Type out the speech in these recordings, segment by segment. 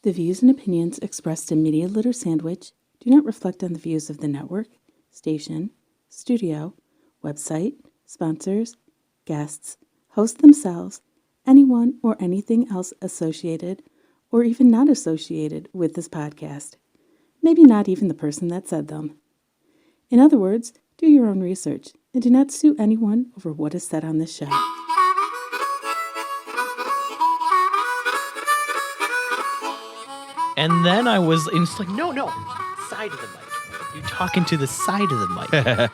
The views and opinions expressed in Media Litter Sandwich do not reflect on the views of the network, station, studio, website, sponsors, guests, hosts themselves, anyone or anything else associated or even not associated with this podcast. Maybe not even the person that said them. In other words, do your own research and do not sue anyone over what is said on this show. And then I was, and it's like, no, side of the mic. You're talking to the side of the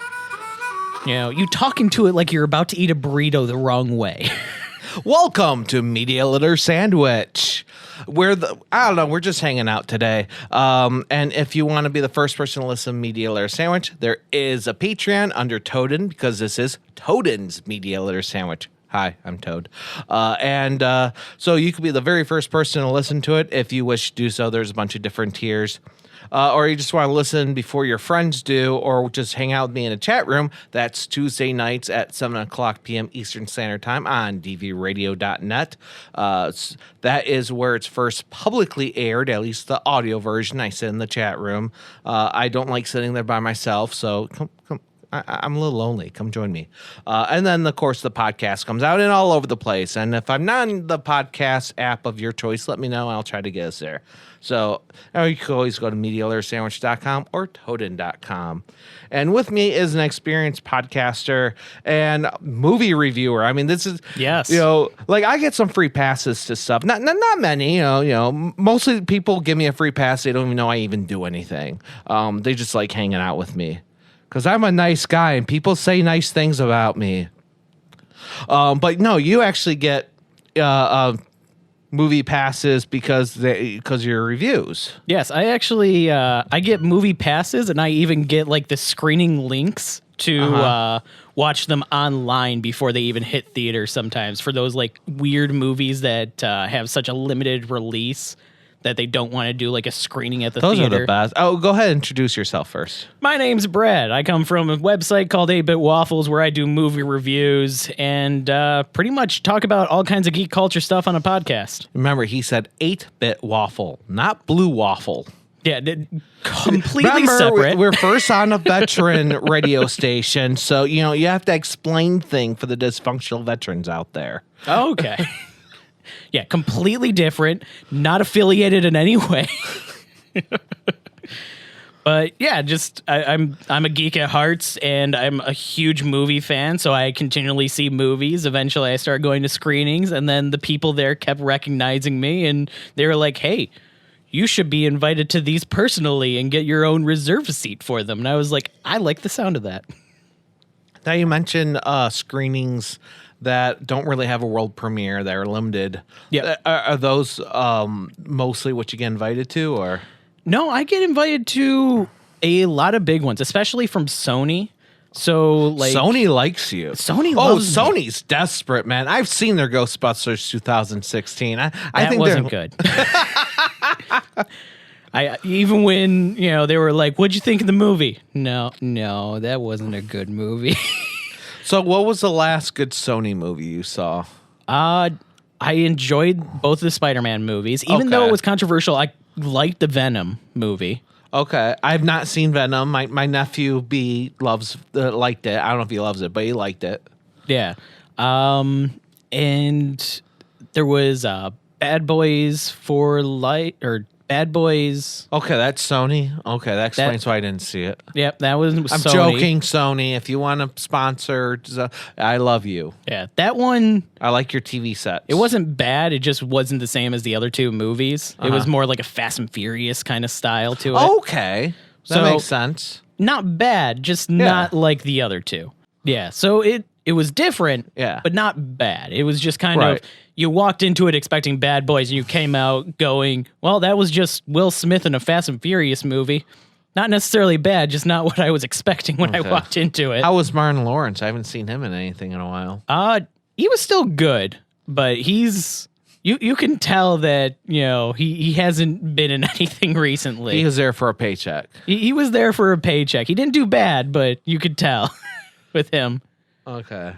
mic. You talking to it like you're about to eat a burrito the wrong way. Welcome to Media Litter Sandwich. We're just hanging out today. And if you want to be the first person to listen to Media Litter Sandwich, there is a Patreon under Toaden because this is Toaden's Media Litter Sandwich. Hi, I'm Toad. So you could be the very first person to listen to it. If you wish to do so, there's a bunch of different tiers. Or you just want to listen before your friends do, or just hang out with me in a chat room. That's Tuesday nights at 7 o'clock p.m. Eastern Standard Time on dvradio.net. That is where it's first publicly aired, at least the audio version. I sit in the chat room. I don't like sitting there by myself, so come. I'm a little lonely. Come join me. And then, of course, the podcast comes out and all over the place. And if I'm not in the podcast app of your choice, let me know. I'll try to get us there. So you can always go to MediaLitterSandwich.com or Toaden.com. And with me is an experienced podcaster and movie reviewer. I mean, this is, yes. I get some free passes to stuff. Not many, mostly people give me a free pass. They don't even know I even do anything. They just like hanging out with me. Because I'm a nice guy and people say nice things about me. But no, you actually get movie passes because of your reviews. Yes, I actually I get movie passes, and I even get like the screening links to watch them online before they even hit theaters sometimes for those like weird movies that have such a limited release that they don't want to do like a screening at the theater. Those are the best. Oh, go ahead and introduce yourself first. My name's Brad. I come from a website called 8-Bit Waffles where I do movie reviews and pretty much talk about all kinds of geek culture stuff on a podcast. Remember, he said 8-Bit Waffle, not Blue Waffle. Yeah, completely separate. We're first on a veteran radio station, so you have to explain things for the dysfunctional veterans out there. Okay. Yeah, completely different, not affiliated in any way. But yeah, I'm a geek at heart, and I'm a huge movie fan, so I continually see movies. Eventually, I started going to screenings, and then the people there kept recognizing me, and they were like, "Hey, you should be invited to these personally and get your own reserve seat for them." And I was like, I like the sound of that. Now you mentioned screenings that don't really have a world premiere, that are limited. Yeah. Are those mostly what you get invited to, or? No, I get invited to a lot of big ones, especially from Sony. So like Sony likes you. Sony loves me. Sony's desperate, man. I've seen their Ghostbusters 2016. I think wasn't good. Even when, they were like, "What'd you think of the movie?" No, that wasn't a good movie. So what was the last good Sony movie you saw? I enjoyed both the Spider-Man movies. Even though it was controversial, I liked the Venom movie. Okay. I've not seen Venom. My nephew B liked it. I don't know if he loves it, but he liked it. Yeah. And there was Bad Boys for Life, or Bad Boys. Okay, that's Sony. Okay, that explains why I didn't see it. Yep, that was I'm Sony. joking, Sony. If you want to sponsor, I love you. Yeah, that one. I like your TV sets. It wasn't bad. It just wasn't the same as the other two movies. It was more like a Fast and Furious kind of style to it. Okay, that makes sense. Not bad, just not like the other two. Yeah, so it was different, but not bad. It was just kind of, you walked into it expecting Bad Boys, and you came out going, well, that was just Will Smith in a Fast and Furious movie. Not necessarily bad, just not what I was expecting when I walked into it. How was Martin Lawrence? I haven't seen him in anything in a while. He was still good, but he's... You can tell that, he hasn't been in anything recently. He was there for a paycheck. He was there for a paycheck. He didn't do bad, but you could tell with him. Okay.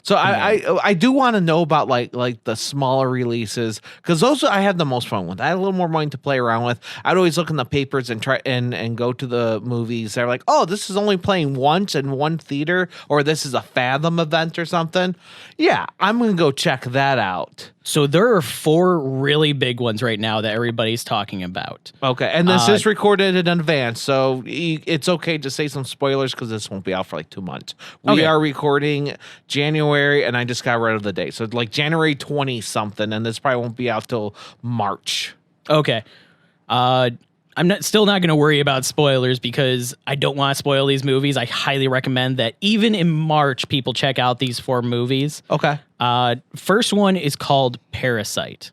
So I do want to know about like the smaller releases, because those I had the most fun with. I had a little more money to play around with. I'd always look in the papers and try and go to the movies. They're like, oh, this is only playing once in one theater, or this is a Fathom event or something. Yeah, I'm gonna go check that out. So there are 4 really big ones right now that everybody's talking about. Okay, and this is recorded in advance, so it's okay to say some spoilers because this won't be out for like 2 months. We are recording January, and I just got rid of the date, so like January 20 something, and this probably won't be out till March. Okay. I'm still not going to worry about spoilers because I don't want to spoil these movies. I highly recommend that even in March, people check out these 4 movies. Okay. First one is called Parasite.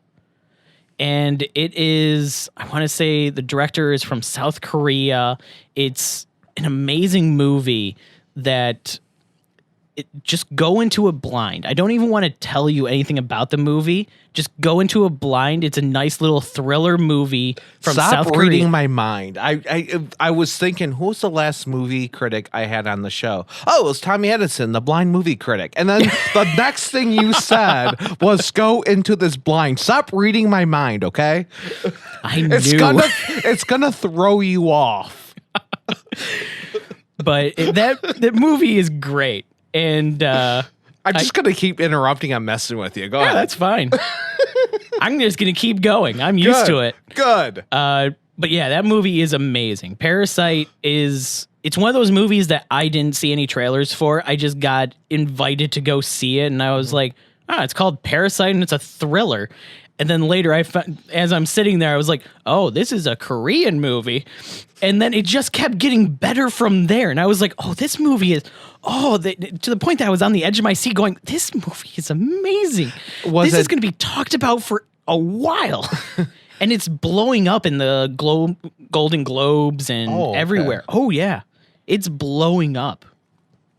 And it is, I want to say the director is from South Korea. It's an amazing movie that just go into a blind. I don't even want to tell you anything about the movie. Just go into a blind. It's a nice little thriller movie from South Korea. Reading my mind. I was thinking, who's the last movie critic I had on the show? Oh, it was Tommy Edison, the blind movie critic. And then the next thing you said was go into this blind. Stop reading my mind, okay? I knew. It's gonna throw you off. But that movie is great. And I'm just going to keep interrupting. I'm messing with you. Go ahead. That's fine. I'm just going to keep going. I'm used to it. Good. But yeah, that movie is amazing. Parasite it's one of those movies that I didn't see any trailers for. I just got invited to go see it. And I was like, it's called Parasite and it's a thriller. And then later, as I'm sitting there, I was like, oh, this is a Korean movie. And then it just kept getting better from there. And I was like, oh, this movie is, to the point that I was on the edge of my seat going, this movie is amazing. This is going to be talked about for a while. And it's blowing up in the Golden Globes and everywhere. Oh, yeah. It's blowing up.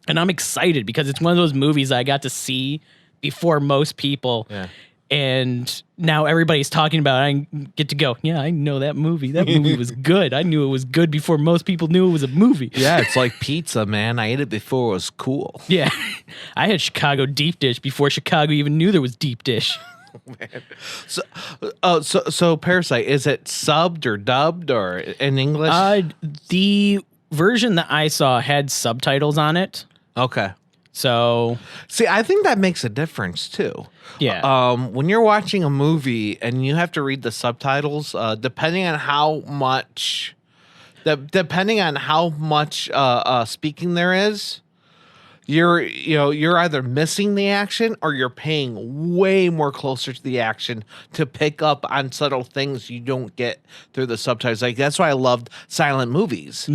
And I'm excited because it's one of those movies I got to see before most people. Yeah. And now everybody's talking about it. I get to go, yeah, I know that movie. That movie was good. I knew it was good before most people knew it was a movie. Yeah, it's like pizza, man. I ate it before it was cool. Yeah. I had Chicago deep dish before Chicago even knew there was deep dish. Man. So Parasite, is it subbed or dubbed or in English? The version that I saw had subtitles on it. Okay. So, see, I think that makes a difference too. Yeah. When you're watching a movie and you have to read the subtitles, depending on how much speaking there is, you're either missing the action or you're paying way more closer to the action to pick up on subtle things you don't get through the subtitles. Like that's why I loved silent movies,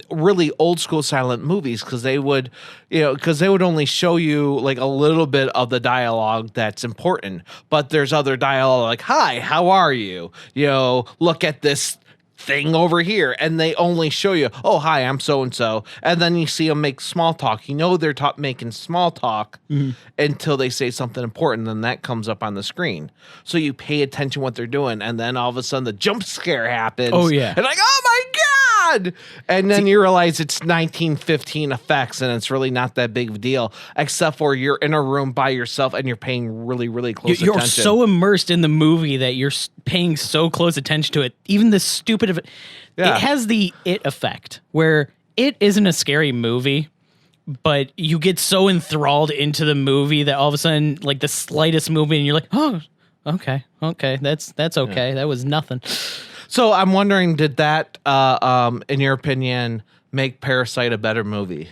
really old school silent movies, because they would only show you like a little bit of the dialogue that's important, but there's other dialogue like, "Hi, how are you? Look at this thing over here," and they only show you, "Oh, hi, I'm so and so," and then you see them make small talk. They're making small talk until they say something important, then that comes up on the screen. So you pay attention what they're doing, and then all of a sudden the jump scare happens. Oh yeah, and like, oh my god! And then you realize it's 1915 effects, and it's really not that big of a deal, except for you're in a room by yourself and you're paying really, really close attention. You're so immersed in the movie that you're paying so close attention to it. Even the stupid it has the It effect, where It isn't a scary movie, but you get so enthralled into the movie that all of a sudden, like the slightest movement, and you're like, oh, okay, that's okay. That was nothing. So I'm wondering, did that, in your opinion, make Parasite a better movie?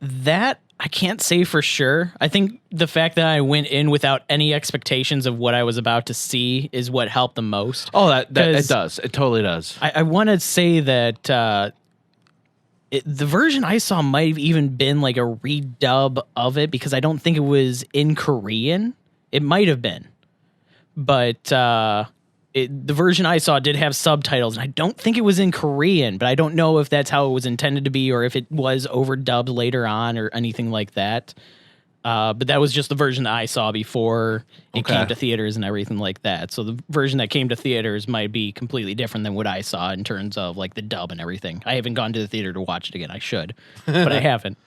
That I can't say for sure. I think the fact that I went in without any expectations of what I was about to see is what helped the most. Oh, that it does. It totally does. I want to say that the version I saw might have even been like a redub of it, because I don't think it was in Korean. It might have been. But the version I saw did have subtitles, and I don't think it was in Korean, but I don't know if that's how it was intended to be or if it was overdubbed later on or anything like that. But that was just the version that I saw before it came to theaters and everything like that. So the version that came to theaters might be completely different than what I saw in terms of like the dub and everything. I haven't gone to the theater to watch it again. I should, but I haven't.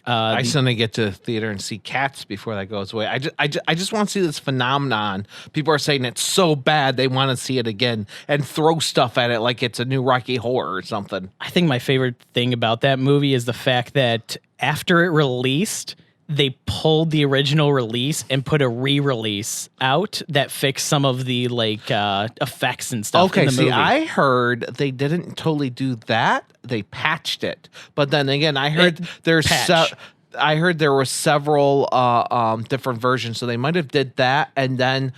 I still need to get to the theater and see Cats before that goes away. I just want to see this phenomenon. People are saying it's so bad they want to see it again and throw stuff at it like it's a new Rocky Horror or something. I think my favorite thing about that movie is the fact that after it released, they pulled the original release and put a re-release out that fixed some of the effects and stuff in the movie. I heard they didn't totally do that. They patched it. But then again, I heard I heard there were several different versions, so they might have did that, and then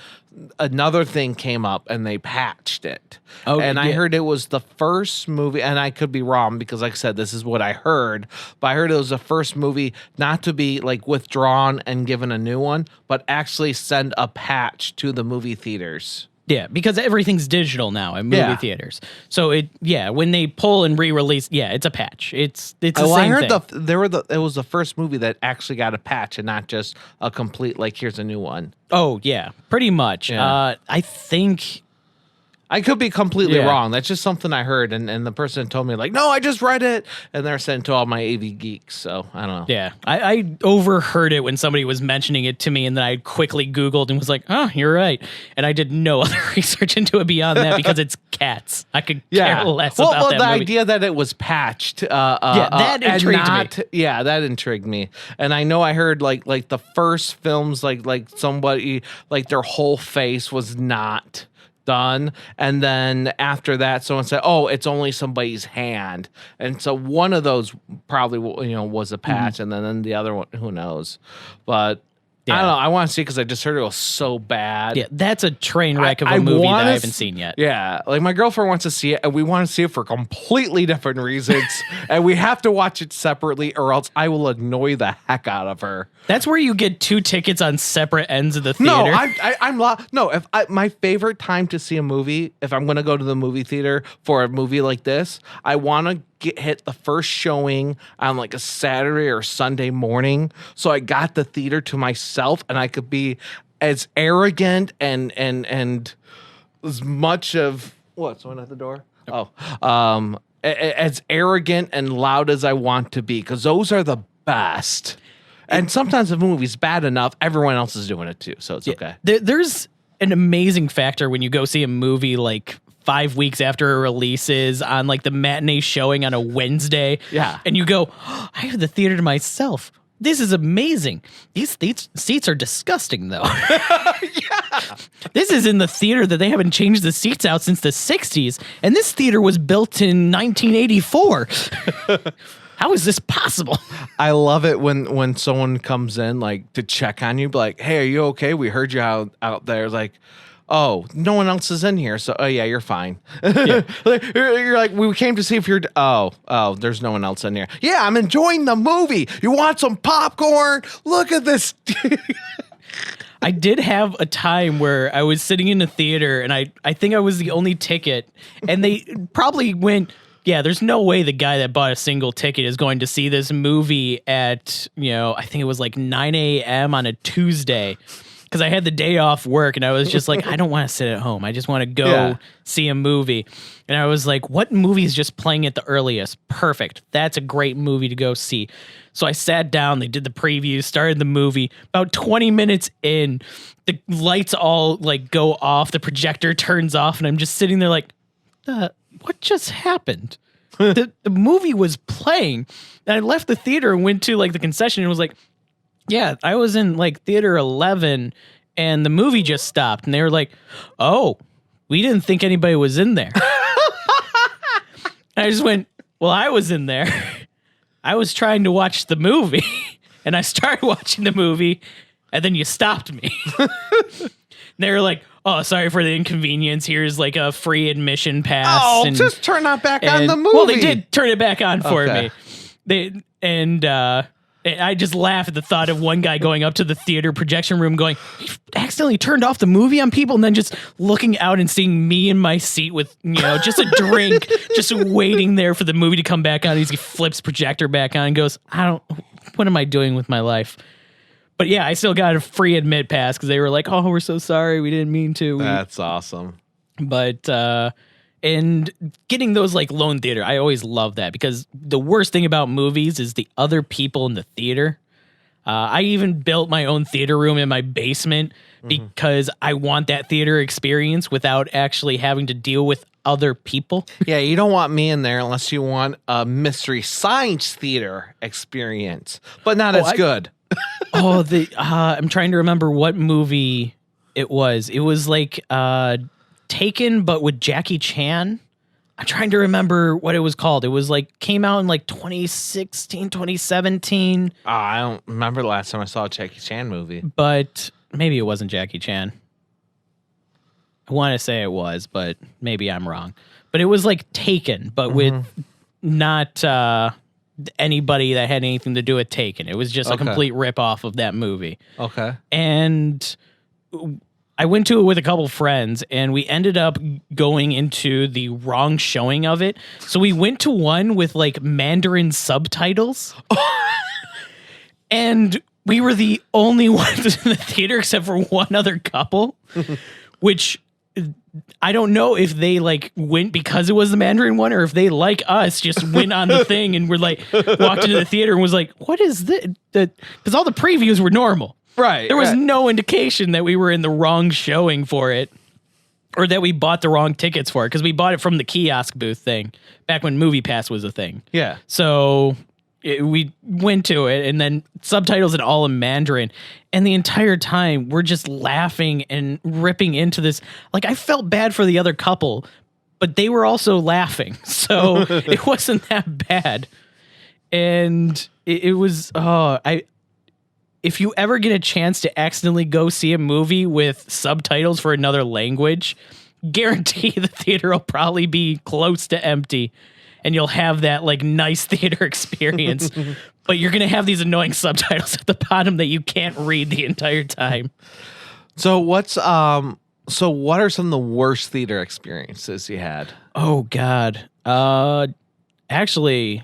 another thing came up and they patched it. I heard it was the first movie, and I could be wrong because like I said, this is what I heard, but I heard it was the first movie not to be like withdrawn and given a new one, but actually send a patch to the movie theaters. Yeah, because everything's digital now in movie theaters. So when they pull and re-release, it's a patch. It's the same I heard thing. It was the first movie that actually got a patch and not just a complete like here's a new one. Oh yeah, pretty much. Yeah. I think I could be completely wrong. That's just something I heard, and the person told me like, no, I just read it, and they're sent to all my AV geeks. So I don't know. Yeah, I overheard it when somebody was mentioning it to me, and then I quickly Googled and was like, oh, you're right, and I did no other research into it beyond that because it's Cats. I could care less about that movie. The idea that it was patched, that intrigued me. Yeah, that intrigued me, and I know I heard like the first films like somebody like their whole face was not done, and then after that someone said, oh, it's only somebody's hand, and so one of those probably was a patch, and then the other one, who knows, but I don't know. I want to see it because I just heard it was so bad. Yeah, that's a train wreck of a movie that I haven't seen yet. Yeah, like my girlfriend wants to see it, and we want to see it for completely different reasons, and we have to watch it separately, or else I will annoy the heck out of her. That's where you get 2 tickets on separate ends of the theater. If my favorite time to see a movie, if I'm going to go to the movie theater for a movie like this, I want to hit the first showing on like a Saturday or Sunday morning, so I got the theater to myself and I could be as arrogant and as much of what's someone at the door? As arrogant and loud as I want to be, because those are the best. And sometimes the movie's bad enough, everyone else is doing it too, so it's okay. There's an amazing factor when you go see a movie like 5 weeks after it releases on like the matinee showing on a Wednesday. Yeah. And you go, oh, I have the theater to myself. This is amazing. These seats are disgusting, though. This is in the theater that they haven't changed the seats out since the 60s. And this theater was built in 1984. How is this possible? I love it when someone comes in like to check on you, like, hey, are you okay? We heard you out there. Like, oh, no one else is in here, so yeah, you're fine. Yeah. You're like, we came to see if you're. Oh, there's no one else in here. Yeah, I'm enjoying the movie. You want some popcorn? Look at this. I did have a time where I was sitting in a theater, and I think I was the only ticket, and they probably went, yeah, there's no way the guy that bought a single ticket is going to see this movie at, I think it was like 9 a.m. on a Tuesday. Because I had the day off work, and I was just like, I don't want to sit at home. I just want to go see a movie. And I was like, what movie is just playing at the earliest? Perfect. That's a great movie to go see. So I sat down. They did the preview, started the movie. About 20 minutes in, the lights all like go off. The projector turns off, and I'm just sitting there like, what just happened? The movie was playing. And I left the theater and went to like the concession and was like, yeah, I was in like theater 11 and the movie just stopped. And they were like, oh, we didn't think anybody was in there. And I just went, well, I was in there. I was trying to watch the movie. And I started watching the movie and then you stopped me. And they were like, oh, sorry for the inconvenience. Here's like a free admission pass. Oh, just turn that back on the movie. Well, they did turn it back on for me. I just laugh at the thought of one guy going up to the theater projection room going, he accidentally turned off the movie on people, and then just looking out and seeing me in my seat with, just a drink, just waiting there for the movie to come back on. He flips projector back on and goes, what am I doing with my life? But yeah, I still got a free admit pass because they were like, oh, we're so sorry. We didn't mean to. That's awesome. But And getting those like lone theater, I always love that because the worst thing about movies is the other people in the theater. I even built my own theater room in my basement because I want that theater experience without actually having to deal with other people. Yeah, you don't want me in there unless you want a mystery science theater experience, but not as good. I'm trying to remember what movie it was. It was like Taken, but with Jackie Chan. I'm trying to remember what it was called. It was like came out in like 2016, 2017. I don't remember the last time I saw a Jackie Chan movie. But maybe it wasn't Jackie Chan. I want to say it was, but maybe I'm wrong. But it was like Taken, but with not anybody that had anything to do with Taken. It was just a complete ripoff of that movie. Okay. And I went to it with a couple friends, and we ended up going into the wrong showing of it. So we went to one with like Mandarin subtitles. And we were the only ones in the theater except for one other couple, which I don't know if they like went because it was the Mandarin one or if they, like us, just went on the thing and were like, walked into the theater and was like, what is this? Because all the previews were normal. Right. There was no indication that we were in the wrong showing for it or that we bought the wrong tickets for it because we bought it from the kiosk booth thing back when MoviePass was a thing. Yeah. So we went to it and then subtitles it all in Mandarin. And the entire time we're just laughing and ripping into this. Like I felt bad for the other couple, but they were also laughing. So it wasn't that bad. And it was, if you ever get a chance to accidentally go see a movie with subtitles for another language, guarantee the theater will probably be close to empty and you'll have that like nice theater experience, but you're going to have these annoying subtitles at the bottom that you can't read the entire time. So what are some of the worst theater experiences you had? Oh God. Actually,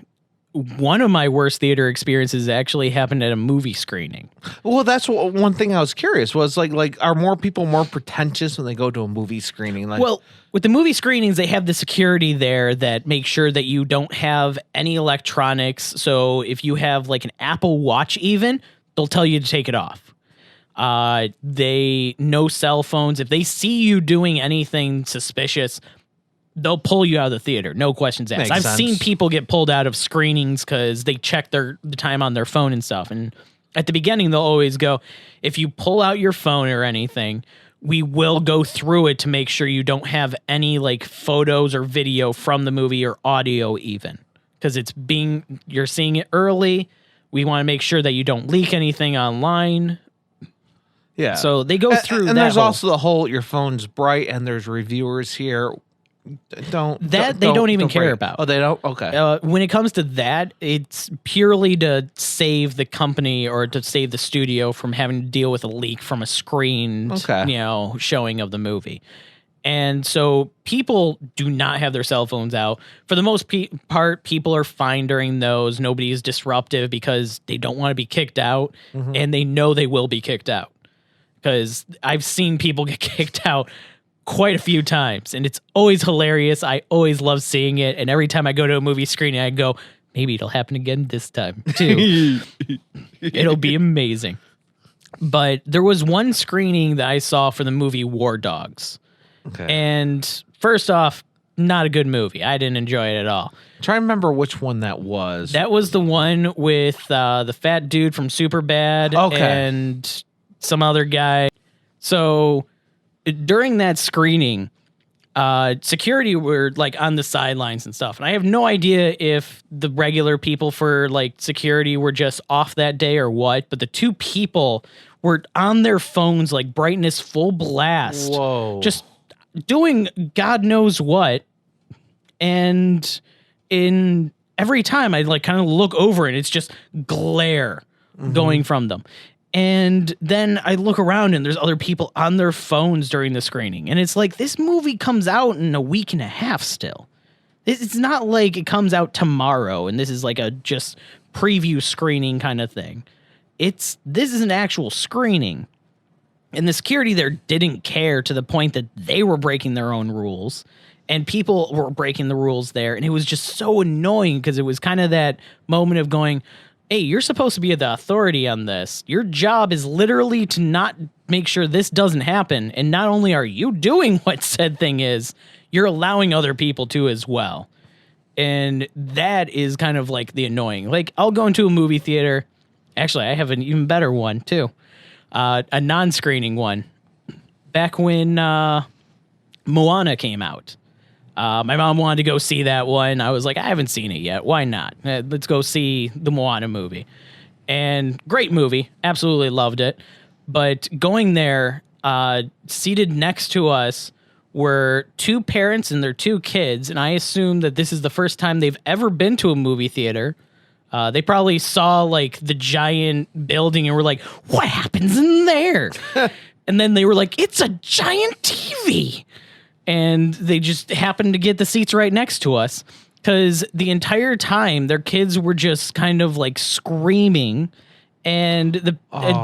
one of my worst theater experiences actually happened at a movie screening. Well, that's one thing I was curious was like are more people more pretentious when they go to a movie screening? Like, well, with the movie screenings, they have the security there that makes sure that you don't have any electronics. So if you have like an Apple Watch even, they'll tell you to take it off. No cell phones. If they see you doing anything suspicious, they'll pull you out of the theater. No questions asked. I've seen people get pulled out of screenings because they check the time on their phone and stuff. And at the beginning, they'll always go, if you pull out your phone or anything, we will go through it to make sure you don't have any like photos or video from the movie or audio even. Because you're seeing it early. We want to make sure that you don't leak anything online. Yeah. So they go through and there's also the whole your phone's bright and there's reviewers here. They don't care about. Oh, they don't? Okay. When it comes to that, it's purely to save the company or to save the studio from having to deal with a leak from a screened, showing of the movie. And so people do not have their cell phones out. For the most part, people are fine during those. Nobody is disruptive because they don't want to be kicked out, and they know they will be kicked out. Because I've seen people get kicked out quite a few times, and it's always hilarious. I always love seeing it, and every time I go to a movie screening, I go, maybe it'll happen again this time too. It'll be amazing. But there was one screening that I saw for the movie War Dogs. Okay. And first off, not a good movie. I didn't enjoy it at all. Try to remember which one that was. That was the one with the fat dude from Superbad and some other guy. So during that screening, security were like on the sidelines and stuff. And I have no idea if the regular people for like security were just off that day or what, but the two people were on their phones, like brightness full blast. Whoa. Just doing God knows what. And every time I like kind of look over and it's just glare going from them. And then I look around and there's other people on their phones during the screening. And it's like, this movie comes out in a week and a half still. It's not like it comes out tomorrow and this is like a just preview screening kind of thing. This is an actual screening. And the security there didn't care to the point that they were breaking their own rules. and people were breaking the rules there. And it was just so annoying because it was kind of that moment of going, hey, you're supposed to be the authority on this. Your job is literally to not make sure this doesn't happen. And not only are you doing what said thing is, you're allowing other people to as well. And that is kind of like the annoying. Like, I'll go into a movie theater. Actually, I have an even better one, too. A non-screening one. Back when Moana came out. My mom wanted to go see that one. I was like, I haven't seen it yet. Why not? Let's go see the Moana movie. And great movie. Absolutely loved it. But going there, seated next to us were two parents and their two kids. And I assume that this is the first time they've ever been to a movie theater. They probably saw like the giant building and were like, what happens in there? And then they were like, it's a giant TV. And they just happened to get the seats right next to us because the entire time their kids were just kind of like screaming and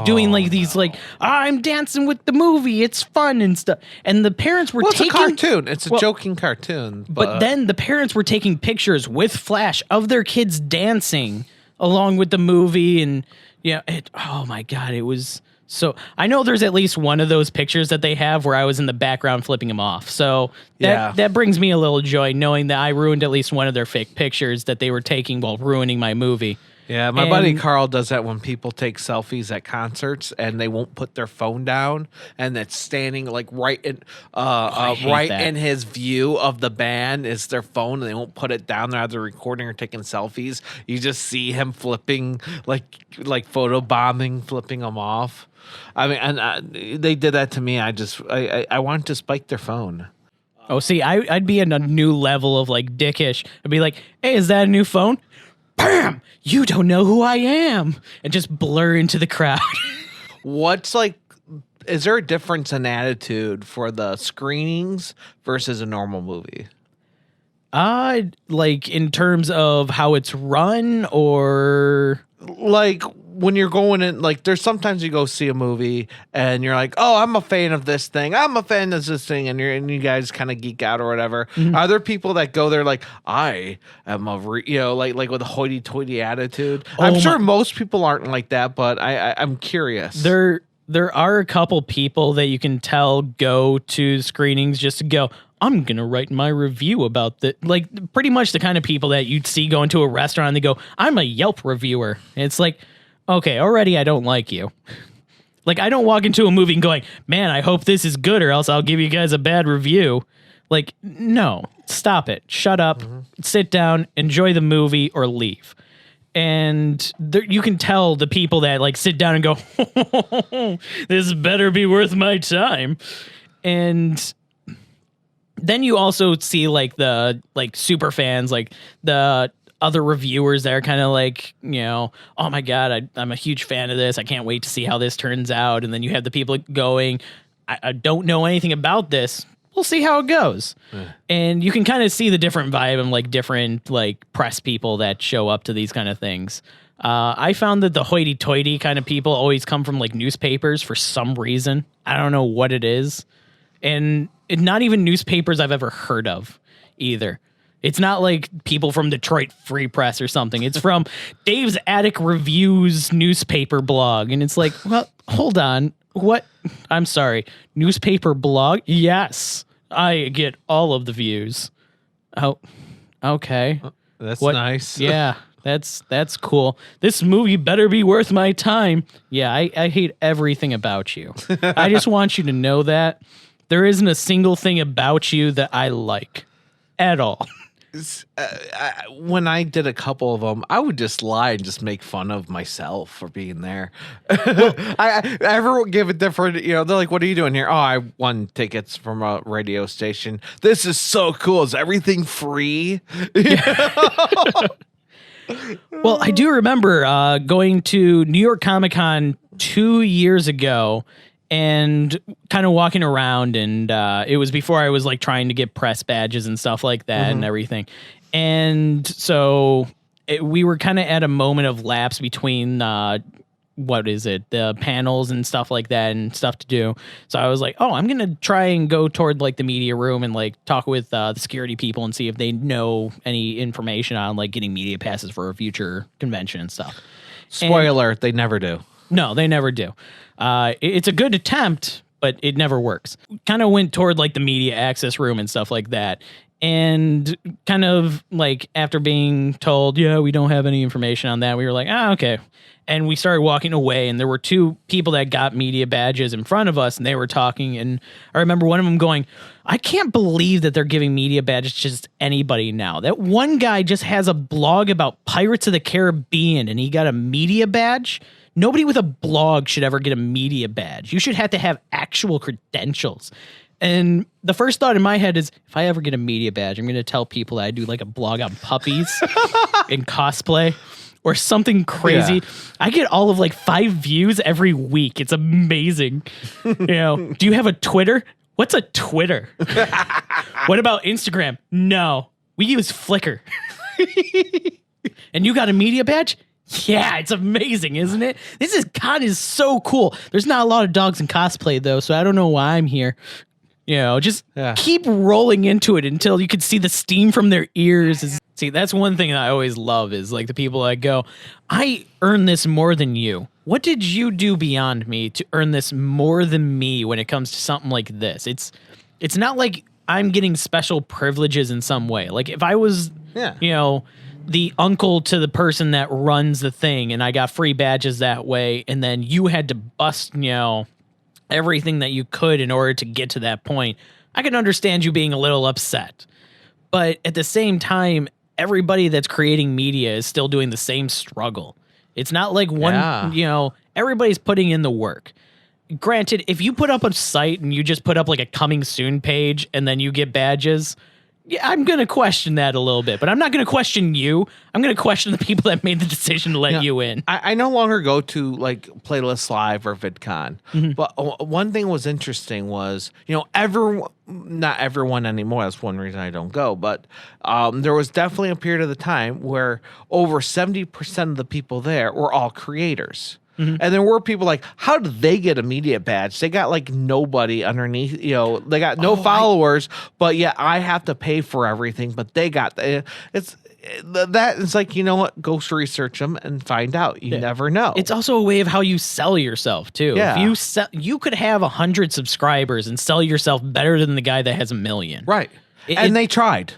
doing like these like, I'm dancing with the movie, it's fun and stuff. And the parents were taking... Well, it's a cartoon. It's a joking cartoon. But then the parents were taking pictures with flash of their kids dancing along with the movie. And yeah, oh my God, it was... So I know there's at least one of those pictures that they have where I was in the background flipping them off. So that brings me a little joy knowing that I ruined at least one of their fake pictures that they were taking while ruining my movie. Yeah, my buddy Carl does that when people take selfies at concerts and they won't put their phone down and it's standing like right in his view of the band is their phone and they won't put it down. They're either recording or taking selfies. You just see him flipping like photo bombing, flipping them off. I mean, and they did that to me. I wanted to spike their phone. Oh, see, I'd be in a new level of like dickish. I'd be like, hey, is that a new phone? Bam! You don't know who I am. And just blur into the crowd. Is there a difference in attitude for the screenings versus a normal movie? Like in terms of how it's run or... Like when you're going in, like there's sometimes you go see a movie and you're like, oh, I'm a fan of this thing. I'm a fan of this thing. And you guys kind of geek out or whatever. Mm-hmm. Are there people that go there like, I am like with a hoity-toity attitude? I'm sure most people aren't like that, but I'm curious. There are a couple people that you can tell go to screenings just to go, I'm going to write my review about that. Like pretty much the kind of people that you'd see going to a restaurant and they go, I'm a Yelp reviewer. And it's like, okay, already I don't like you. Like I don't walk into a movie and going, man, I hope this is good or else I'll give you guys a bad review. Like, no, stop it. Shut up, sit down, enjoy the movie or leave. And you can tell the people that like sit down and go, this better be worth my time. And then you also see like the like super fans, like the other reviewers that are kind of like, you know, oh my God, I'm a huge fan of this. I can't wait to see how this turns out. And then you have the people going, I don't know anything about this. We'll see how it goes. And you can kind of see the different vibe and like different like press people that show up to these kind of things. I found that the hoity-toity kind of people always come from like newspapers for some reason. I don't know what it is. And not even newspapers I've ever heard of either. It's not like people from Detroit Free Press or something. It's from Dave's Attic Reviews newspaper blog. And it's like, well, hold on. What? I'm sorry. Newspaper blog? Yes. I get all of the views. Oh, okay. That's nice. Yeah, that's cool. This movie better be worth my time. Yeah, I hate everything about you. I just want you to know that there isn't a single thing about you that I like at all. When I did a couple of them, I would just lie and just make fun of myself for being there. Everyone give a different, they're like, what are you doing here? Oh, I won tickets from a radio station. This is so cool. Is everything free? Well, I do remember going to New York Comic Con 2 years ago and kind of walking around, and it was before I was like trying to get press badges and stuff like that and everything. And so we were kind of at a moment of lapse between the panels and stuff like that and stuff to do. So I was like, oh, I'm gonna try and go toward like the media room and like talk with the security people and see if they know any information on like getting media passes for a future convention and stuff. Spoiler, they never do. No, they never do. It's a good attempt, but it never works. Kind of went toward like the media access room and stuff like that. And kind of like after being told, yeah, we don't have any information on that, we were like, okay. And we started walking away, and there were two people that got media badges in front of us, and they were talking. And I remember one of them going, I can't believe that they're giving media badges to just anybody now. That one guy just has a blog about Pirates of the Caribbean, and he got a media badge. Nobody with a blog should ever get a media badge. You should have to have actual credentials. And the first thought in my head is, if I ever get a media badge, I'm going to tell people that I do like a blog on puppies and cosplay or something crazy. Yeah. I get all of like 5 views every week. It's amazing. Do you have a Twitter? What's a Twitter? What about Instagram? No, we use Flickr. And you got a media badge? Yeah, it's amazing, isn't it? Con is so cool. There's not a lot of dogs in cosplay though, so I don't know why I'm here. Just keep rolling into it until you can see the steam from their ears. See, that's one thing that I always love is like the people that go, I earn this more than you. What did you do beyond me to earn this more than me when it comes to something like this? It's not like I'm getting special privileges in some way. Like if I was, the uncle to the person that runs the thing and I got free badges that way, and then you had to bust, everything that you could in order to get to that point, I can understand you being a little upset. But at the same time, everybody that's creating media is still doing the same struggle. It's not like everybody's putting in the work. Granted, if you put up a site and you just put up like a coming soon page and then you get badges, yeah, I'm going to question that a little bit, but I'm not going to question you. I'm going to question the people that made the decision to let you in. I no longer go to like Playlist Live or VidCon, but one thing was interesting was, not everyone anymore. That's one reason I don't go, but there was definitely a period of the time where over 70% of the people there were all creators. Mm-hmm. And there were people like, how did they get a media badge? They got like nobody underneath, they got no followers, but yeah, I have to pay for everything, but they got it's like, you know what? Go research them and find out. You never know. It's also a way of how you sell yourself too. Yeah. If you could have 100 subscribers and sell yourself better than the guy that has 1 million. Right. They tried.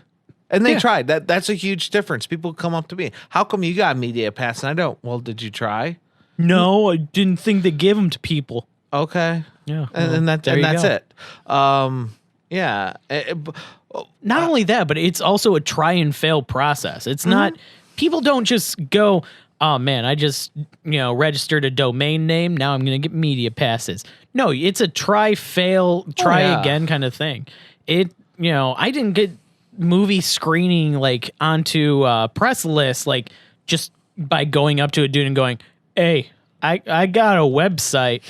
And they tried. That's a huge difference. People come up to me. How come you got a media pass and I don't? Well, did you try? No, I didn't think they give them to people. Okay. Yeah. And that's it. Not only that, but it's also a try and fail process. It's not, people don't just go, oh man, I just, registered a domain name. Now I'm going to get media passes. No, it's a try, fail, try again kind of thing. I didn't get movie screening like onto press lists, like just by going up to a dude and going, hey, I got a website.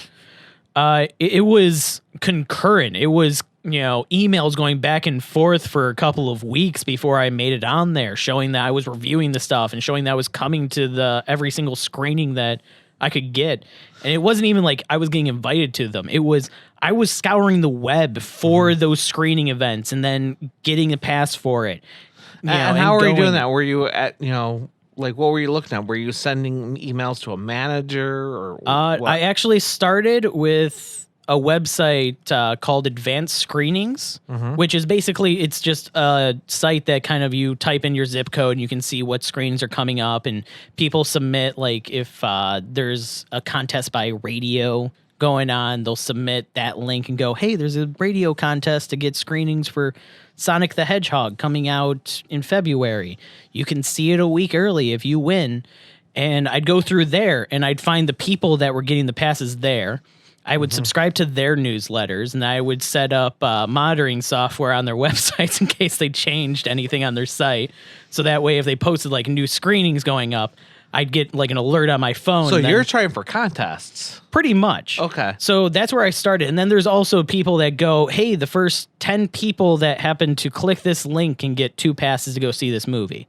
It was concurrent. It was, emails going back and forth for a couple of weeks before I made it on there, showing that I was reviewing the stuff and showing that I was coming to every single screening that I could get. And it wasn't even like I was getting invited to them. It was, I was scouring the web for those screening events and then getting a pass for it. And how were you doing that? Were you at, like, what were you looking at? Were you sending emails to a manager or what? I actually started with a website called Advanced Screenings, which is basically, it's just a site that kind of you type in your zip code and you can see what screenings are coming up, and people submit, like if there's a contest by radio going on, they'll submit that link and go, hey, there's a radio contest to get screenings for Sonic the Hedgehog coming out in February. You can see it a week early if you win. And I'd go through there and I'd find the people that were getting the passes there. I would subscribe to their newsletters, and I would set up monitoring software on their websites in case they changed anything on their site. So that way, if they posted like new screenings going up, I'd get like an alert on my phone. So you're trying for contests? Pretty much. Okay. So that's where I started. And then there's also people that go, hey, the first 10 people that happen to click this link can get 2 passes to go see this movie.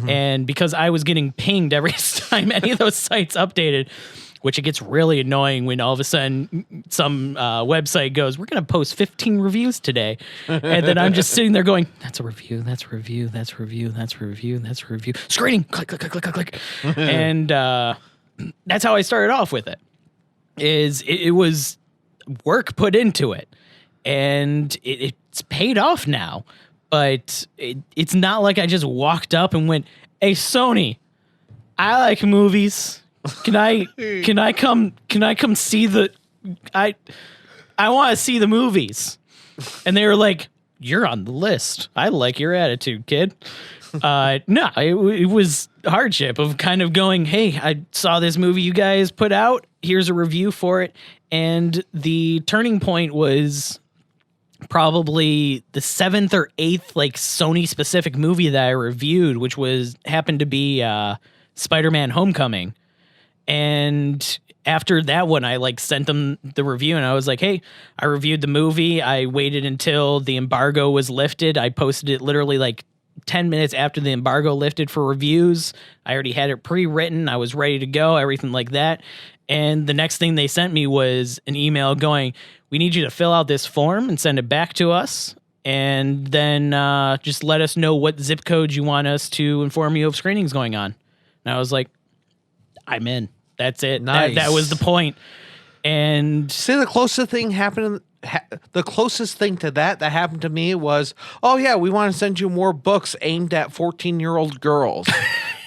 And because I was getting pinged every time any of those sites updated, which it gets really annoying when all of a sudden some website goes, we're going to post 15 reviews today. And then I'm just sitting there going, that's a review, that's a review, that's a review, that's a review, that's a review. Screening, click, click, click, click, click, click. And that's how I started off with it. It was work put into it. And it's paid off now. But it's not like I just walked up and went, hey, Sony, I like movies. Can I come see I want to see the movies. And they were like, you're on the list. I like your attitude, kid. No, it was hardship of kind of going, hey, I saw this movie you guys put out. Here's a review for it. And the turning point was probably the 7th or 8th like Sony specific movie that I reviewed, which happened to be Spider-Man Homecoming. And after that one, I like sent them the review and I was like, hey, I reviewed the movie. I waited until the embargo was lifted. I posted it literally like 10 minutes after the embargo lifted for reviews. I already had it pre-written. I was ready to go, everything like that. And the next thing they sent me was an email going, we need you to fill out this form and send it back to us. And then just let us know what zip code you want us to inform you of screenings going on. And I was like, I'm in. That's it. Nice. That was the point. And See, the closest thing the closest thing to that happened to me was, oh yeah, we want to send you more books aimed at 14-year-old girls.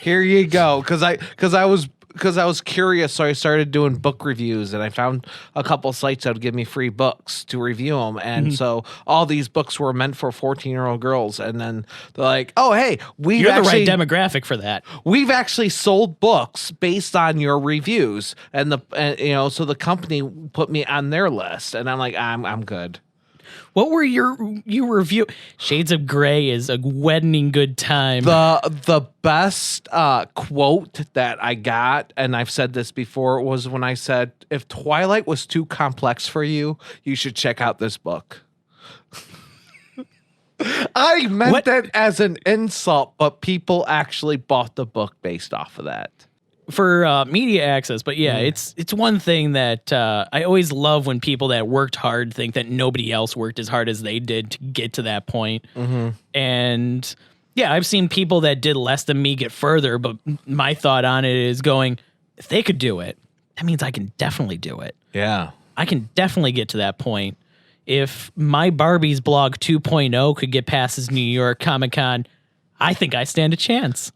Here you go. Because I was curious, so I started doing book reviews, and I found a couple sites that would give me free books to review them. And so all these books were meant for 14-year-old girls. And then they're like, "Oh, hey, you're the right demographic for that. We've actually sold books based on your reviews." And so the company put me on their list, and I'm like, I'm good. What were your review? Shades of Grey is a wedding good time. The best quote that I got, and I've said this before, was when I said, if Twilight was too complex for you, you should check out this book. I meant that as an insult, but people actually bought the book based off of that. For media access, but yeah, it's one thing that I always love when people that worked hard think that nobody else worked as hard as they did to get to that point. And yeah, I've seen people that did less than me get further, but my thought on it is going, if they could do it, that means I can definitely do it. Yeah. I can definitely get to that point. If my Barbie's blog 2.0 could get past this New York Comic-Con, I think I stand a chance.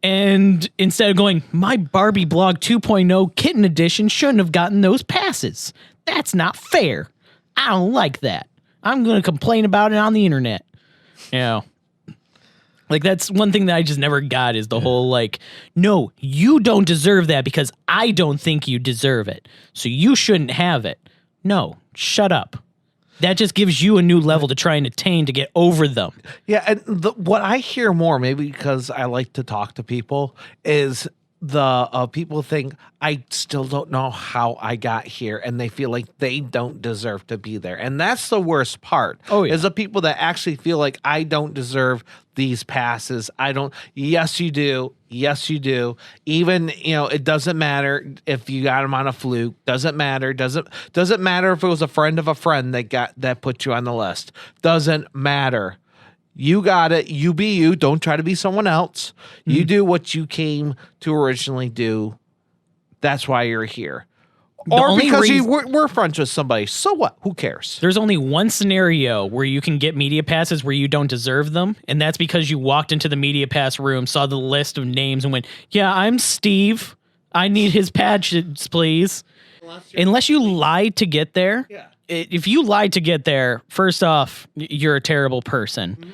And instead of going, my Barbie blog 2.0 kitten edition shouldn't have gotten those passes. That's not fair. I don't like that. I'm going to complain about it on the internet. You know, like that's one thing that I just never got is the whole like, no, you don't deserve that because I don't think you deserve it. So you shouldn't have it. No, shut up. That just gives you a new level to try and attain to get over them. Yeah, and what I hear more, maybe because I like to talk to people, is the people think I still don't know how I got here, and they feel like they don't deserve to be there. And that's the worst part. Oh, yeah. Is the people that actually feel like I don't deserve these passes. I don't. Yes, you do. Yes, you do. Even, it doesn't matter if you got them on a fluke. Doesn't matter. Doesn't matter if it was a friend of a friend that put you on the list. Doesn't matter. You got it. You be you. Don't try to be someone else. You do what you came to originally do. That's why you're here. Or because we're friends with somebody. So what? Who cares? There's only one scenario where you can get media passes where you don't deserve them, and that's because you walked into the media pass room, saw the list of names, and went, yeah, I'm Steve. I need his patches, please. Unless you lied to get there. Yeah. If you lied to get there, first off, you're a terrible person.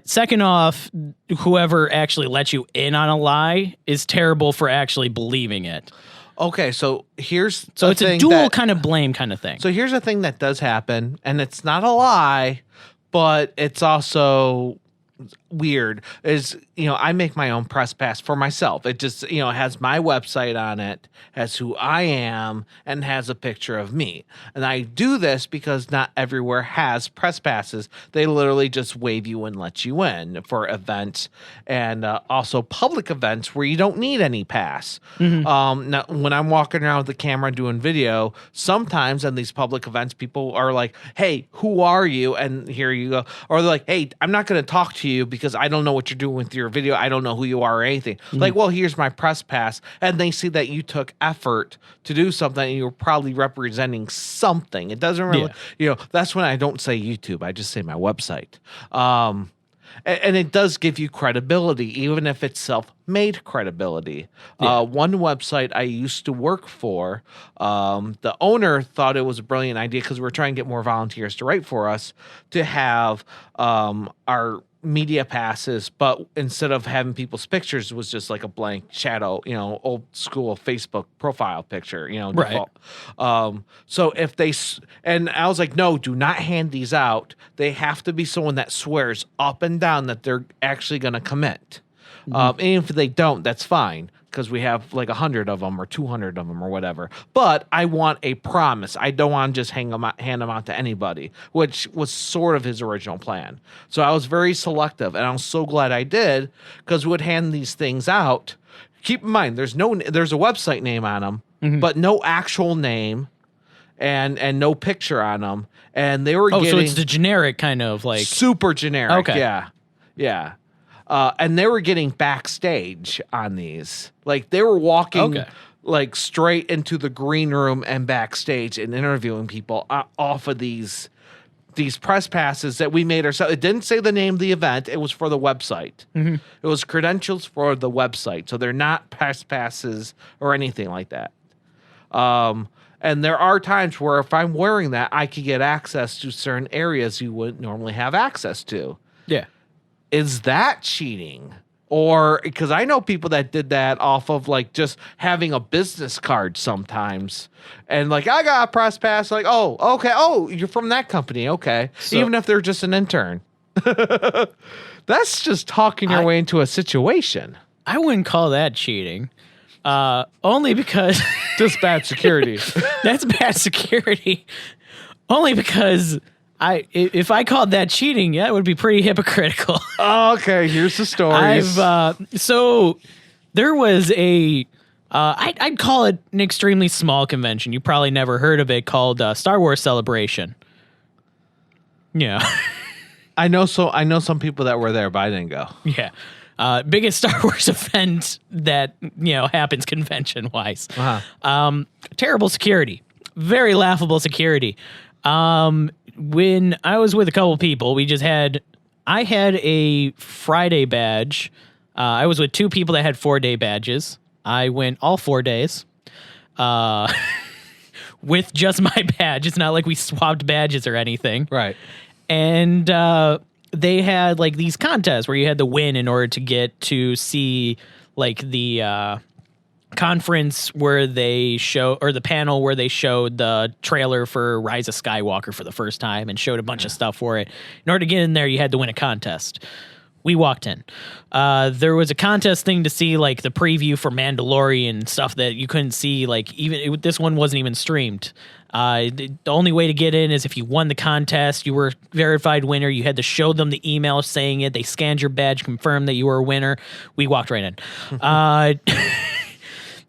Second off, whoever actually let you in on a lie is terrible for actually believing it. Okay, so here's it's a dual kind of blame kind of thing. So here's a thing that does happen, and it's not a lie, but it's also weird is, I make my own press pass for myself. It just, has my website on it, has who I am, and has a picture of me. And I do this because not everywhere has press passes. They literally just wave you and let you in for events, and also public events where you don't need any pass. Now, when I'm walking around with the camera doing video, sometimes in these public events, people are like, hey, who are you? And here you go. Or they're like, hey, I'm not going to talk to you because I don't know what you're doing with your video. I don't know who you are or anything. Like, well, here's my press pass. And they see that you took effort to do something and you're probably representing something. It doesn't really, that's when I don't say YouTube. I just say my website. And it does give you credibility, even if it's self-made credibility. One website I used to work for, the owner thought it was a brilliant idea because we were trying to get more volunteers to write for us, to have our media passes, but instead of having people's pictures, it was just like a blank shadow, old school Facebook profile picture, default. So if and I was like, no, do not hand these out. They have to be someone that swears up and down that they're actually going to commit. And if they don't, that's fine, because we have like 100 of them or 200 of them or whatever. But I want a promise. I don't want to just hand them out to anybody, which was sort of his original plan. So I was very selective, and I'm so glad I did, because we would hand these things out. Keep in mind, there's a website name on them, but no actual name and no picture on them. And they were getting... so it's the generic kind of like... Super generic, okay. Yeah. And they were getting backstage on these. Like, they were walking like straight into the green room and backstage and interviewing people off of these press passes that we made ourselves. It didn't say the name of the event. It was for the website. It was credentials for the website. So they're not press passes or anything like that. And there are times where if I'm wearing that, I could get access to certain areas you wouldn't normally have access to. Yeah. Is that cheating? Or, because I know people that did that off of like just having a business card sometimes. And like, I got a press pass. Like, oh, okay. Oh, you're from that company. Okay. So, even if they're just an intern. That's just talking your way into a situation. I wouldn't call that cheating. Only because... just bad security. That's bad security. Only because... if I called that cheating, that would be pretty hypocritical. Okay, here's the stories. So there was I'd call it an extremely small convention. You probably never heard of it, called Star Wars Celebration. Yeah. I know some people that were there, but I didn't go. Yeah. Biggest Star Wars event that, happens convention-wise. Terrible security. Very laughable security. When I was with a couple people, I had a Friday badge. I was with two people that had 4-day badges. I went all 4 days with just my badge. It's not like we swapped badges or anything. Right. And they had like these contests where you had to win in order to get to see like the conference where they or the panel where they showed the trailer for Rise of Skywalker for the first time and showed a bunch of stuff for it. In order to get in there, you had to win a contest. We walked in. There was a contest thing to see like the preview for Mandalorian stuff that you couldn't see. Like this one wasn't even streamed. The only way to get in is if you won the contest, you were a verified winner. You had to show them the email saying it. They scanned your badge, confirmed that you were a winner. We walked right in.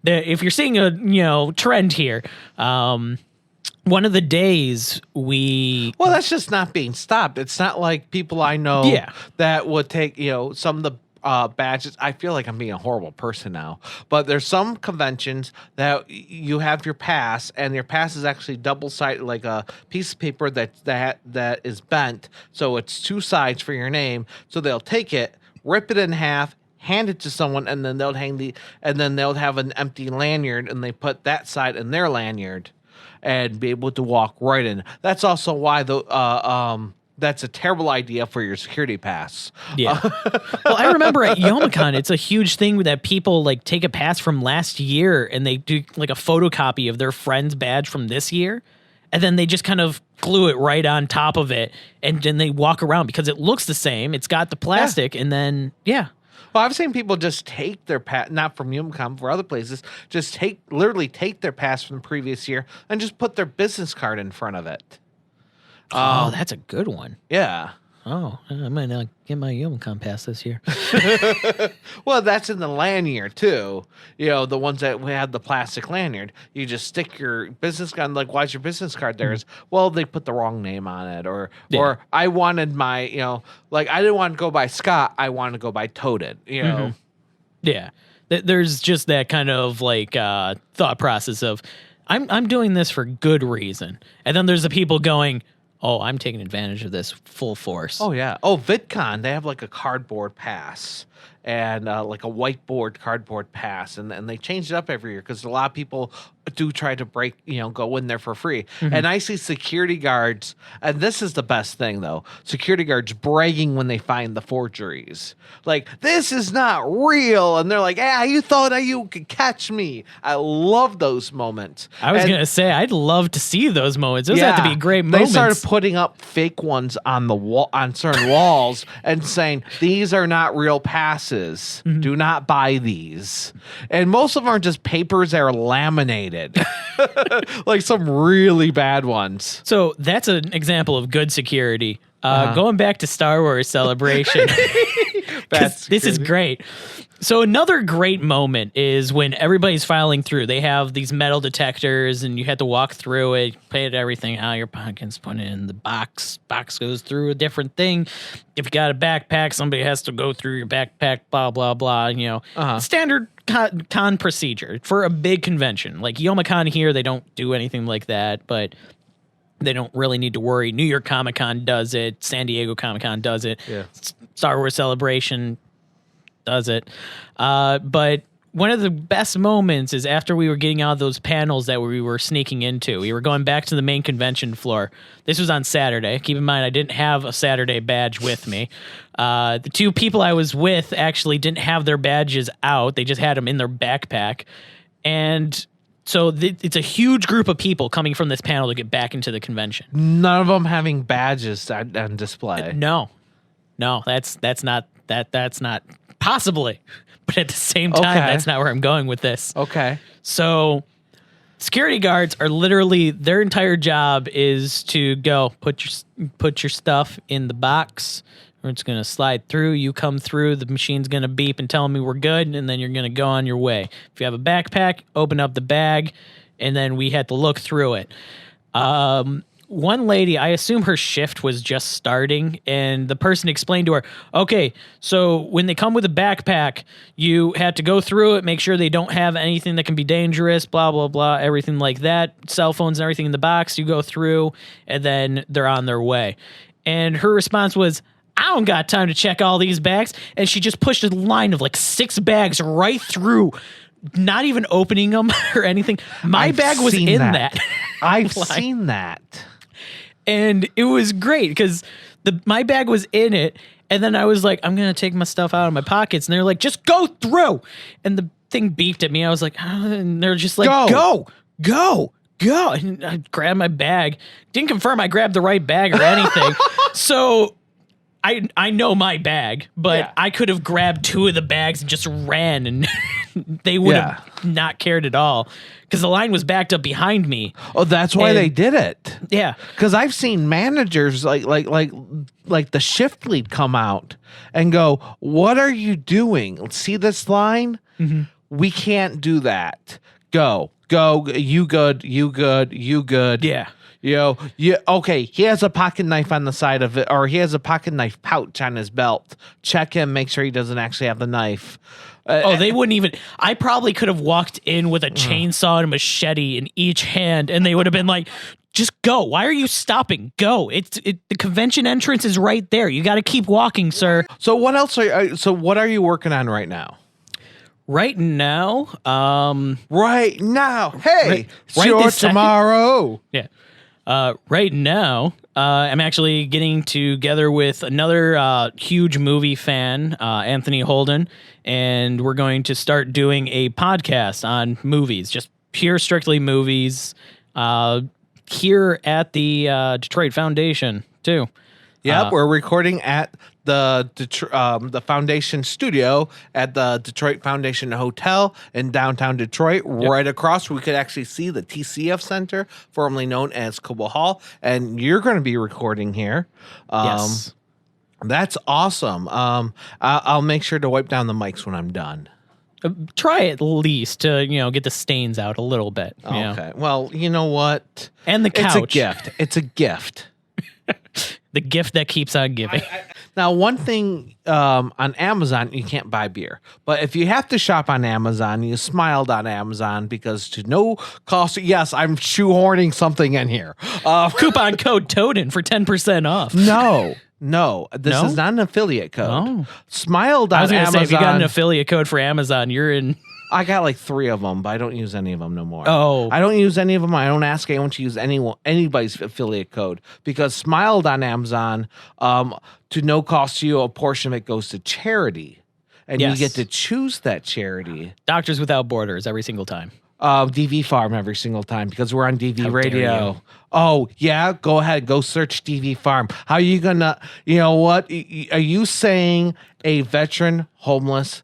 If you're seeing a trend here, one of the days well, that's just not being stopped. It's not like people I know that would take some of the badges. I feel like I'm being a horrible person now, but there's some conventions that you have your pass, and your pass is actually double-sided, like a piece of paper that is bent, so it's two sides for your name. So they'll take it, rip it in half, hand it to someone, and then they'll have an empty lanyard, and they put that side in their lanyard and be able to walk right in. That's also why that's a terrible idea for your security pass. Yeah. Well, I remember at Youmacon, it's a huge thing that people like take a pass from last year and they do like a photocopy of their friend's badge from this year. and then they just kind of glue it right on top of it, and then they walk around because it looks the same. It's got the plastic, and then Well, I've seen people just take their pass, not from UMCOM, for other places, just literally take their pass from the previous year and just put their business card in front of it. Oh, that's a good one. Yeah. Oh, I might not get my UMCOM pass this year. Well, that's in the lanyard too. The ones that we had the plastic lanyard. You just stick your business card. Like, why's your business card there? Well, they put the wrong name on it, or I wanted my, like I didn't want to go by Scott. I wanted to go by Toaden. Yeah, there's just that kind of like thought process of I'm doing this for good reason, and then there's the people going, oh, I'm taking advantage of this full force. Oh, yeah. Oh, VidCon, they have like a cardboard pass and like a whiteboard cardboard pass. And they change it up every year because a lot of people do try to go in there for free. And I see security guards, and this is the best thing, though, security guards bragging when they find the forgeries. Like, this is not real. And they're like, you thought you could catch me. I love those moments. I was going to say, I'd love to see those moments. Those have to be great moments. They started putting up fake ones on the wall, on certain walls, and saying, these are not real passes. Do not buy these. And most of them are just papers that are laminated. Like some really bad ones. So that's an example of good security. Going back to Star Wars Celebration. This is great. So another great moment is when everybody's filing through. They have these metal detectors, and you have to walk through it, pay it everything out of your pockets, put it in the box. Box goes through a different thing. If you got a backpack, somebody has to go through your backpack, blah, blah, blah. Standard con procedure for a big convention. Like YomaCon here, they don't do anything like that, but they don't really need to worry. New York Comic Con does it. San Diego Comic Con does it. Yeah. Star Wars Celebration does it. But one of the best moments is after we were getting out of those panels that we were sneaking into. We were going back to the main convention floor. This was on Saturday. Keep in mind, I didn't have a Saturday badge with me. The two people I was with actually didn't have their badges out. They just had them in their backpack. And so it's a huge group of people coming from this panel to get back into the convention. None of them having badges on display. No, that's not possibly. But at the same time, that's not where I'm going with this. Okay. So security guards are literally, their entire job is to go put your stuff in the box. Or it's going to slide through. You come through. The machine's going to beep and tell me we're good, and then you're going to go on your way. If you have a backpack, open up the bag, and then we had to look through it. One lady, I assume her shift was just starting, and the person explained to her, okay, so when they come with a backpack, you had to go through it, make sure they don't have anything that can be dangerous, blah, blah, blah, everything like that. Cell phones and everything in the box, you go through, and then they're on their way. And her response was, I don't got time to check all these bags. And she just pushed a line of like 6 bags right through, not even opening them or anything. My bag was in that. I've seen that. And it was great because my bag was in it. And then I was like, I'm going to take my stuff out of my pockets. And they're like, just go through. And the thing beeped at me. I was like, and they're just like, go. And I grabbed my bag. Didn't confirm I grabbed the right bag or anything. So I know my bag, but I could have grabbed 2 of the bags and just ran, and they would have not cared at all because the line was backed up behind me. Oh, that's why they did it. Yeah, because I've seen managers like the shift lead come out and go, "What are you doing? See this line? Mm-hmm. We can't do that. Go. You good? Yeah." Okay, he has a pocket knife on the side of it, or he has a pocket knife pouch on his belt. Check him, make sure he doesn't actually have the knife. They wouldn't even. I probably could have walked in with a chainsaw and a machete in each hand, and they would have been like, just go. Why are you stopping? Go. The convention entrance is right there. You got to keep walking, sir. So what else what are you working on right now? Right now? Right now. Hey, right tomorrow. Yeah. Right now, I'm actually getting together with another huge movie fan, Anthony Holden, and we're going to start doing a podcast on movies, just strictly movies. here at the Detroit Foundation too. Yep, we're recording at the Foundation studio at the Detroit Foundation Hotel in downtown Detroit. Yep. Right across, we could actually see the TCF Center, formerly known as Cobo Hall, and you're going to be recording here. Yes, that's awesome. I'll make sure to wipe down the mics when I'm done. Try at least to get the stains out a little bit. Okay. Well, you know what? And the couch. It's a gift. It's a gift. The gift that keeps on giving. Now, one thing on Amazon, you can't buy beer. But if you have to shop on Amazon, you smiled on Amazon because to no cost. Yes, I'm shoehorning something in here. Coupon code Toaden for 10% off. No, this is not an affiliate code. Oh. Smiled on Amazon. I was going to say, if you got an affiliate code for Amazon, you're in. I got like 3 of them, but I don't use any of them no more. Oh. I don't use any of them. I don't ask anyone to use anybody's affiliate code because Smiled on Amazon, to no cost to you, a portion of it goes to charity. And you get to choose that charity. Doctors Without Borders every single time. DV Farm every single time because we're on DV Radio. Oh, yeah? Go ahead. Go search DV Farm. How are you going to, you know what? Are you saying a veteran homeless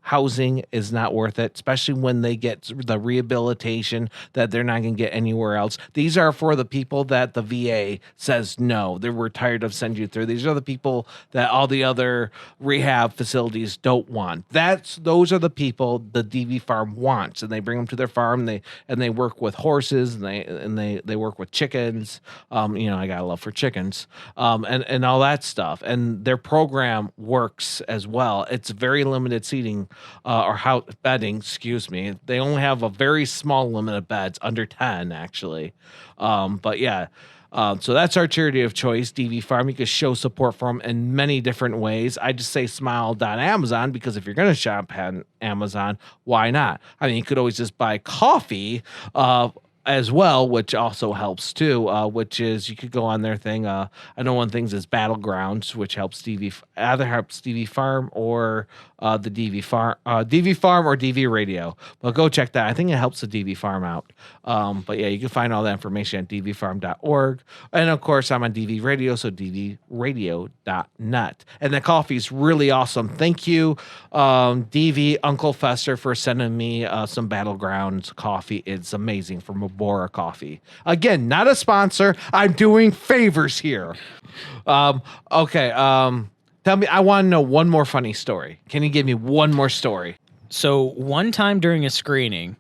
housing is not worth it, especially when they get the rehabilitation that they're not going to get anywhere else? These are for the people that the VA says no, we're tired of sending you through. These are the people that all the other rehab facilities don't want. Those are the people the DV Farm wants, and they bring them to their farm. And they work with horses, and they work with chickens. I got a love for chickens, and all that stuff. And their program works as well. It's very limited seating. Bedding, excuse me. They only have a very small limit of beds, under 10 actually. But yeah, so that's our charity of choice, DV Farm. You can show support for them in many different ways. I just say smile.amazon because if you're going to shop on Amazon, why not? I mean, you could always just buy coffee as well, which also helps too, which is you could go on their thing. I know one thing is Battlegrounds, which helps either helps DV Farm or the DV Farm or DV Radio. Well, go check that. I think it helps the DV Farm out. But yeah, you can find all that information at dvfarm.org. And of course, I'm on DV Radio, so dvradio.net. And the coffee's really awesome. Thank you, DV Uncle Fester, for sending me some Battlegrounds coffee. It's amazing from Bora Coffee. Again, not a sponsor. I'm doing favors here. Okay. Tell me, I want to know one more funny story. Can you give me one more story? So one time during a screening,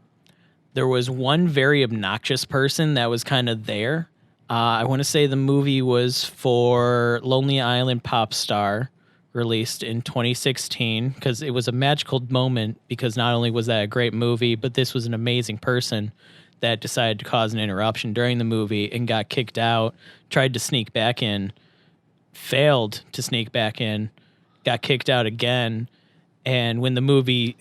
there was one very obnoxious person that was kind of there. I want to say the movie was for Lonely Island Pop Star, released in 2016, because it was a magical moment because not only was that a great movie, but this was an amazing person that decided to cause an interruption during the movie and got kicked out, tried to sneak back in, failed to sneak back in, got kicked out again, and when the movie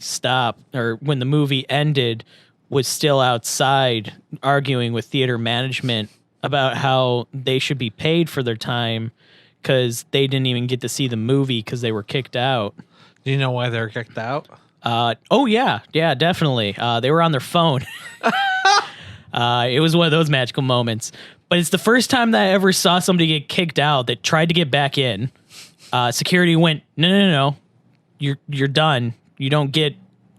ended, was still outside arguing with theater management about how they should be paid for their time because they didn't even get to see the movie because they were kicked out. Do you know why they were kicked out? Oh, yeah, definitely. They were on their phone. It was one of those magical moments. But it's the first time that I ever saw somebody get kicked out that tried to get back in. Security went, no. You're done. You don't get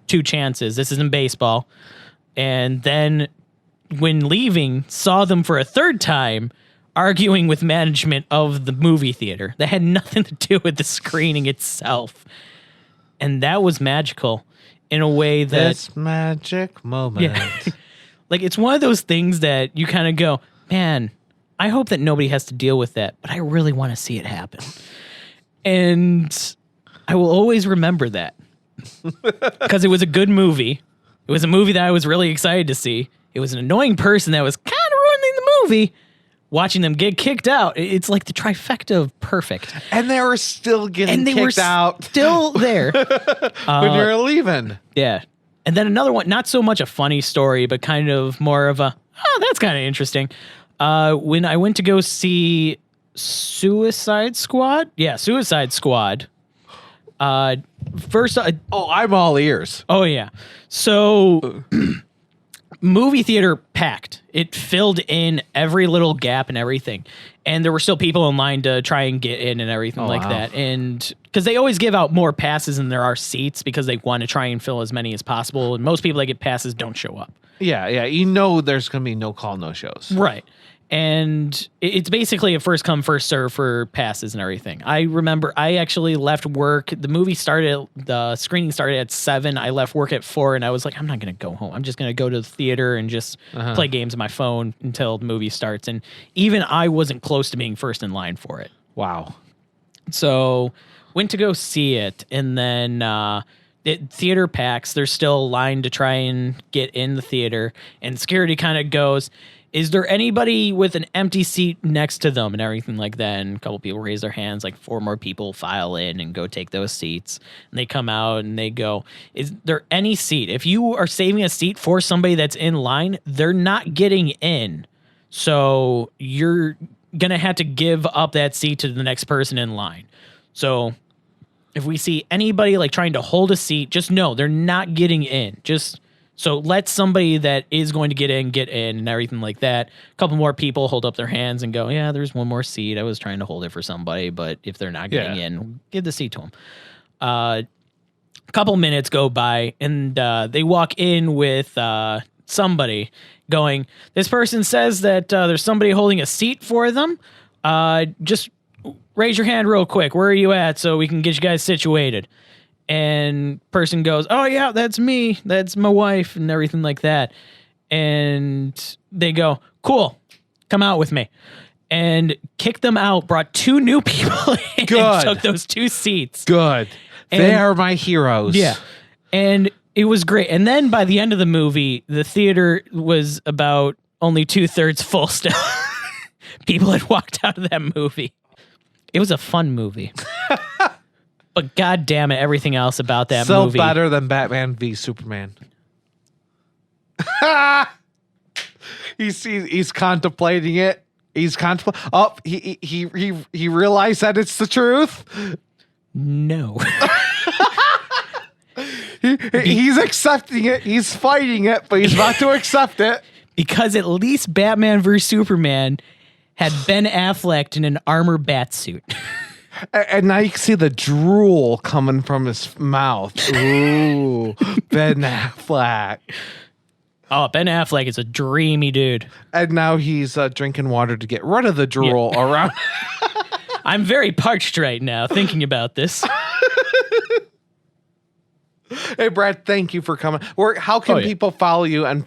2 chances. This isn't baseball. And then when leaving, saw them for a 3rd time arguing with management of the movie theater. That had nothing to do with the screening itself. And that was magical in a way that... This magic moment. Yeah. Like, it's one of those things that you kind of go, man, I hope that nobody has to deal with that, but I really want to see it happen. And I will always remember that. Because it was a good movie. It was a movie that I was really excited to see. It was an annoying person that was kind of ruining the movie. Watching them get kicked out, it's like the trifecta of perfect. And they were still getting kicked out. Still there. When you're leaving. Yeah. And then another one, not so much a funny story, but kind of more of that's kind of interesting. When I went to go see Suicide Squad. Yeah, Suicide Squad. First, I'm all ears. Oh, yeah. So movie theater packed. It filled in every little gap and everything. And there were still people in line to try and get in and everything like that. And because they always give out more passes than there are seats because they want to try and fill as many as possible. And most people that get passes don't show up. Yeah. You know there's going to be no call, no shows. Right. And it's basically a first come, first serve for passes and everything. I remember I actually left work. The screening started at 7. I left work at 4, and I was like, I'm not going to go home. I'm just going to go to the theater and just play games on my phone until the movie starts. And even I wasn't close to being first in line for it. Wow. So went to go see it, and then theater packs. There's still a line to try and get in the theater, and security kind of goes, is there anybody with an empty seat next to them and everything like that? And a couple people raise their hands, like 4 more people file in and go take those seats. And they come out and they go, is there any seat? If you are saving a seat for somebody that's in line, they're not getting in. So you're going to have to give up that seat to the next person in line. So if we see anybody like trying to hold a seat, just know they're not getting in. So let somebody that is going to get in and everything like that. A couple more people hold up their hands and go, yeah, there's one more seat. I was trying to hold it for somebody, but if they're not getting in, give the seat to them. A couple minutes go by, and they walk in with somebody going, this person says that there's somebody holding a seat for them. Just raise your hand real quick. Where are you at so we can get you guys situated? And person goes, oh yeah, that's me. That's my wife and everything like that. And they go, cool, come out with me. And kicked them out, brought 2 new people in and took those 2 seats. Good. They are my heroes. Yeah. And it was great. And then by the end of the movie, the theater was about only 2/3 full still. People had walked out of that movie. It was a fun movie. But God damn it, everything else about that movie. So better than Batman v Superman. He's contemplating it. He's contemplating. Oh, he realized that it's the truth. No. He's accepting it. He's fighting it, but he's about to accept it. Because at least Batman v Superman had Ben Affleck in an armor bat suit. And now you can see the drool coming from his mouth. Ooh, Ben Affleck. Oh, Ben Affleck is a dreamy dude. And now he's drinking water to get rid of the drool around. I'm very parched right now thinking about this. Hey, Brad, thank you for coming. How can people follow you? And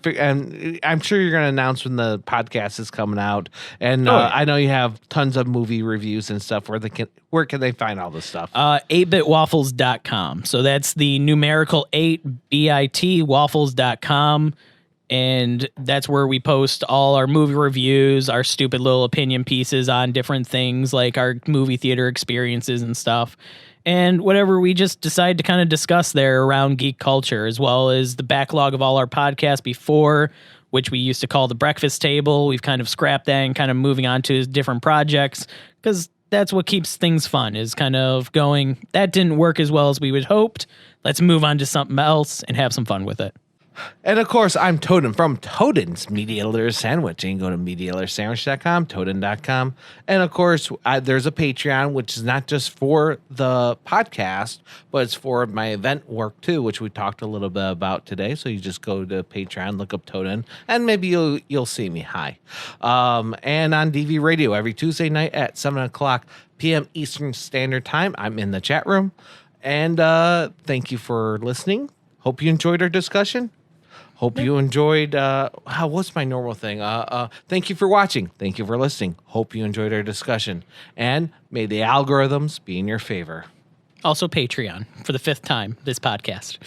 I'm sure you're going to announce when the podcast is coming out. And I know you have tons of movie reviews and stuff. Where can they find all this stuff? 8bitwaffles.com. So that's the numerical 8BIT waffles.com. And that's where we post all our movie reviews, our stupid little opinion pieces on different things like our movie theater experiences and stuff. And whatever we just decide to kind of discuss there around geek culture, as well as the backlog of all our podcasts before, which we used to call the breakfast table. We've kind of scrapped that and kind of moving on to different projects because that's what keeps things fun, is kind of going, that didn't work as well as we would hoped. Let's move on to something else and have some fun with it. And of course, I'm Toaden from Toaden's Media Litter Sandwich. You can go to MediaLitterSandwich.com, Toaden.com. And of course, there's a Patreon, which is not just for the podcast, but it's for my event work too, which we talked a little bit about today. So you just go to Patreon, look up Toaden, and maybe you'll see me. Hi. And on DV Radio every Tuesday night at 7:00 p.m. Eastern Standard Time. I'm in the chat room. And thank you for listening. Hope you enjoyed our discussion. Hope you enjoyed, what's my normal thing? Thank you for watching. Thank you for listening. Hope you enjoyed our discussion. And may the algorithms be in your favor. Also Patreon for the 5th time this podcast.